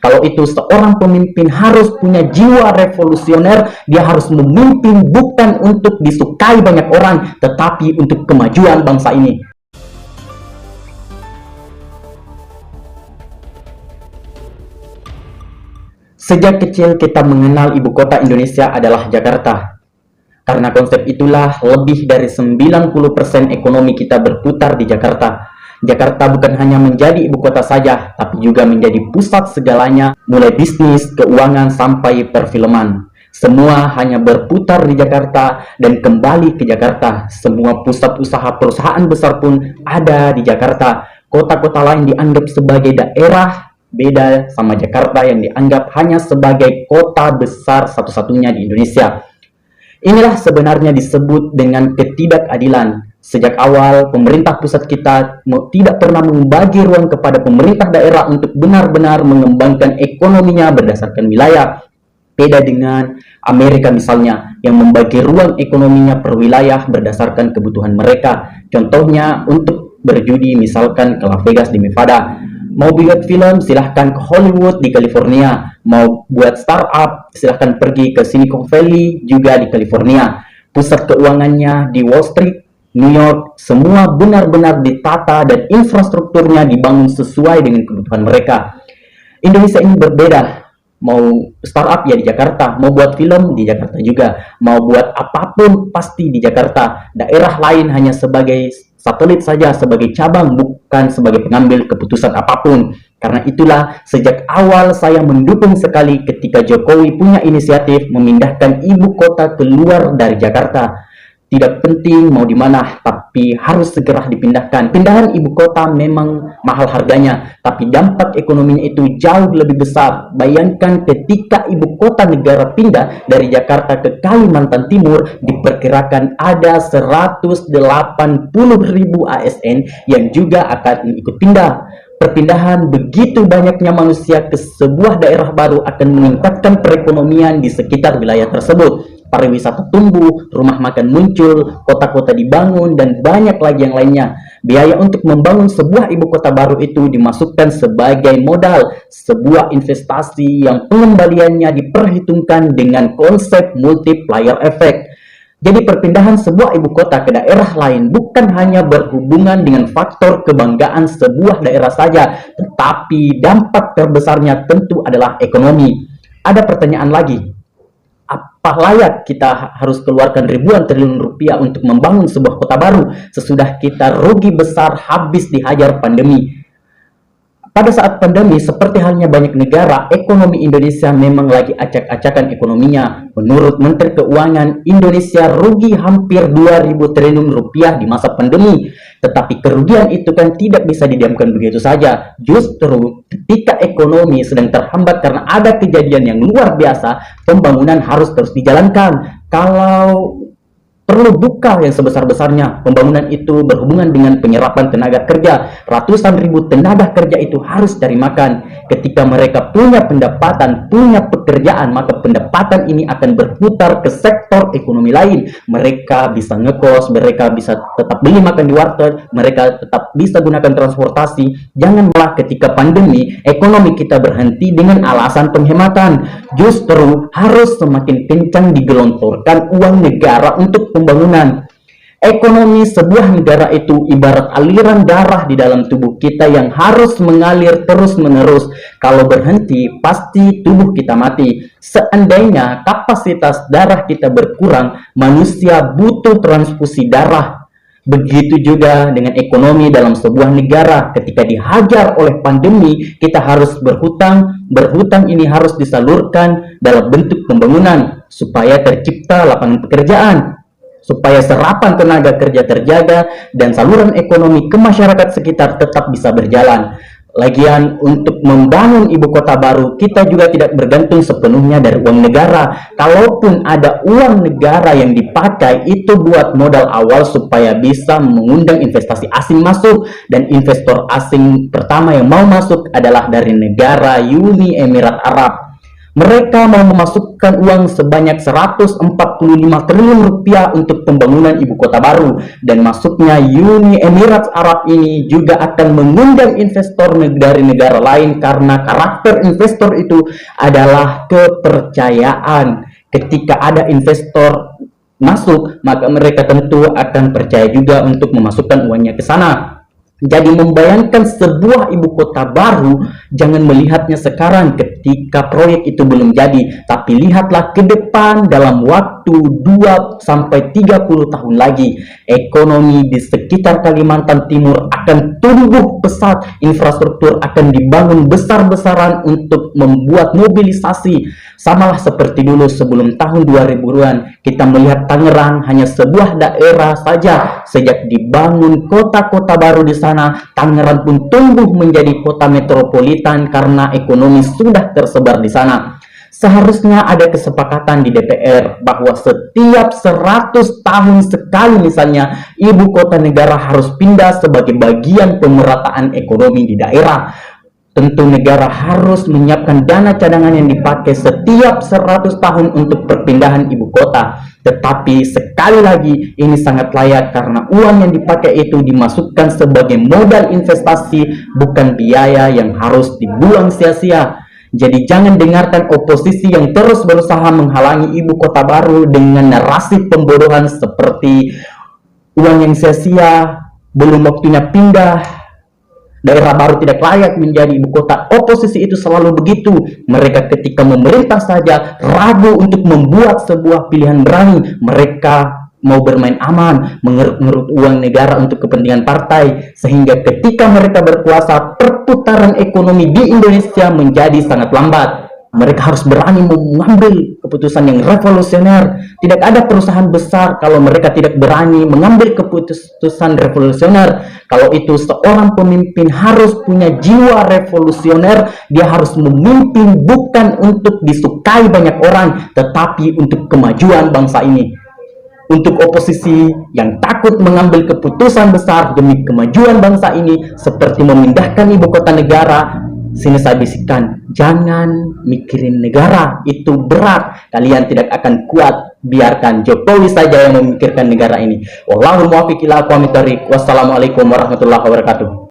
Kalau itu seorang pemimpin harus punya jiwa revolusioner, dia harus memimpin bukan untuk disukai banyak orang, tetapi untuk kemajuan bangsa ini. Sejak kecil kita mengenal ibu kota Indonesia adalah Jakarta. Karena konsep itulah lebih dari 90% ekonomi kita berputar di Jakarta. Jakarta bukan hanya menjadi ibu kota saja, tapi juga menjadi pusat segalanya, mulai bisnis, keuangan, sampai perfilman. Semua hanya berputar di Jakarta dan kembali ke Jakarta. Semua pusat usaha perusahaan besar pun ada di Jakarta. Kota-kota lain dianggap sebagai daerah, beda sama Jakarta yang dianggap hanya sebagai kota besar satu-satunya di Indonesia. Inilah sebenarnya disebut dengan ketidakadilan. Sejak awal, pemerintah pusat kita tidak pernah membagi ruang kepada pemerintah daerah untuk benar-benar mengembangkan ekonominya berdasarkan wilayah. Beda dengan Amerika misalnya, yang membagi ruang ekonominya per wilayah berdasarkan kebutuhan mereka. Contohnya, untuk berjudi misalkan ke Las Vegas di Nevada. Mau buat film, silahkan ke Hollywood di California. Mau buat startup, silahkan pergi ke Silicon Valley juga di California. Pusat keuangannya di Wall Street, New York, semua benar-benar ditata dan infrastrukturnya dibangun sesuai dengan kebutuhan mereka. Indonesia ini berbeda. Mau startup ya di Jakarta, mau buat film di Jakarta juga, mau buat apapun pasti di Jakarta. Daerah lain hanya sebagai satelit saja, sebagai cabang, bukan sebagai pengambil keputusan apapun. Karena itulah sejak awal saya mendukung sekali ketika Jokowi punya inisiatif memindahkan ibu kota keluar dari Jakarta. Tidak penting mau di mana, tapi harus segera dipindahkan. Pindahan ibu kota memang mahal harganya, tapi dampak ekonominya itu jauh lebih besar. Bayangkan ketika ibu kota negara pindah dari Jakarta ke Kalimantan Timur, diperkirakan ada 180.000 ASN yang juga akan ikut pindah. Perpindahan begitu banyaknya manusia ke sebuah daerah baru akan meningkatkan perekonomian di sekitar wilayah tersebut. Pariwisata tumbuh, rumah makan muncul, kota-kota dibangun, dan banyak lagi yang lainnya. Biaya untuk membangun sebuah ibu kota baru itu dimasukkan sebagai modal, sebuah investasi yang pengembaliannya diperhitungkan dengan konsep multiplier effect. Jadi perpindahan sebuah ibu kota ke daerah lain bukan hanya berhubungan dengan faktor kebanggaan sebuah daerah saja, tetapi dampak terbesarnya tentu adalah ekonomi. Ada pertanyaan lagi. Apa layak kita harus keluarkan ribuan triliun rupiah untuk membangun sebuah kota baru sesudah kita rugi besar habis dihajar pandemi? Pada saat pandemi, seperti halnya banyak negara, ekonomi Indonesia memang lagi acak-acakan ekonominya. Menurut Menteri Keuangan, Indonesia rugi hampir 2.000 triliun rupiah di masa pandemi. Tetapi kerugian itu kan tidak bisa didiamkan begitu saja. Justru ketika ekonomi sedang terhambat karena ada kejadian yang luar biasa, pembangunan harus terus dijalankan. Kalau perlu buka yang sebesar-besarnya, pembangunan itu berhubungan dengan penyerapan tenaga kerja. Ratusan ribu tenaga kerja itu harus cari makan. Ketika mereka punya pendapatan, punya pekerjaan, maka pendapatan ini akan berputar ke sektor ekonomi lain. Mereka bisa ngekos, mereka bisa tetap beli makan di warteg, mereka tetap bisa gunakan transportasi. Jangan malah ketika pandemi, ekonomi kita berhenti dengan alasan penghematan. Justru harus semakin kencang digelontorkan uang negara untuk pembangunan. Ekonomi sebuah negara itu ibarat aliran darah di dalam tubuh kita yang harus mengalir terus-menerus. Kalau berhenti, pasti tubuh kita mati. Seandainya kapasitas darah kita berkurang, manusia butuh transfusi darah. Begitu juga dengan ekonomi dalam sebuah negara. Ketika dihajar oleh pandemi, kita harus berhutang. Berhutang ini harus disalurkan dalam bentuk pembangunan supaya tercipta lapangan pekerjaan, supaya serapan tenaga kerja terjaga dan saluran ekonomi ke masyarakat sekitar tetap bisa berjalan. Lagian untuk membangun ibu kota baru, kita juga tidak bergantung sepenuhnya dari uang negara. Kalaupun ada uang negara yang dipakai, itu buat modal awal supaya bisa mengundang investasi asing masuk. Dan investor asing pertama yang mau masuk adalah dari negara Uni Emirat Arab. Mereka mau memasukkan uang sebanyak 145 triliun rupiah untuk pembangunan ibu kota baru, dan masuknya Uni Emirat Arab ini juga akan mengundang investor dari negara lain karena karakter investor itu adalah kepercayaan. Ketika ada investor masuk, maka mereka tentu akan percaya juga untuk memasukkan uangnya ke sana. Jadi membayangkan sebuah ibu kota baru, jangan melihatnya sekarang ketika proyek itu belum jadi, tapi lihatlah ke depan dalam waktu 2-30 tahun lagi. Ekonomi di sekitar Kalimantan Timur akan tumbuh pesat, infrastruktur akan dibangun besar-besaran untuk membuat mobilisasi. Samalah seperti dulu sebelum tahun 2000-an, kita melihat Tangerang hanya sebuah daerah saja. Sejak dibangun kota-kota baru di sana, Tangerang pun tumbuh menjadi kota metropolitan karena ekonomi sudah tersebar di sana. Seharusnya ada kesepakatan di DPR bahwa setiap 100 tahun sekali misalnya ibu kota negara harus pindah sebagai bagian pemerataan ekonomi di daerah. Tentu negara harus menyiapkan dana cadangan yang dipakai setiap 100 tahun untuk perpindahan ibu kota. Tetapi sekali lagi ini sangat layak karena uang yang dipakai itu dimasukkan sebagai modal investasi, bukan biaya yang harus dibuang sia-sia. Jadi jangan dengarkan oposisi yang terus berusaha menghalangi ibu kota baru dengan narasi pembodohan seperti uang yang sia-sia, belum waktunya pindah, daerah baru tidak layak menjadi ibu kota. Oposisi itu selalu begitu. Mereka ketika memerintah saja ragu untuk membuat sebuah pilihan berani. Mereka mau bermain aman, mengeruk-ngeruk uang negara untuk kepentingan partai, sehingga ketika mereka berkuasa, perputaran ekonomi di Indonesia menjadi sangat lambat. Mereka harus berani mengambil keputusan yang revolusioner. Tidak ada perusahaan besar kalau mereka tidak berani mengambil keputusan revolusioner. Kalau itu seorang pemimpin harus punya jiwa revolusioner. Dia harus memimpin bukan untuk disukai banyak orang, tetapi untuk kemajuan bangsa ini. Untuk oposisi yang takut mengambil keputusan besar demi kemajuan bangsa ini, seperti memindahkan ibu kota negara, sini saya bisikkan, jangan mikirin negara, itu berat, kalian tidak akan kuat. Biarkan Jokowi saja yang memikirkan negara ini. Wallahul muwaffiq ila aqwamit thoriq. Wassalamualaikum warahmatullahi wabarakatuh.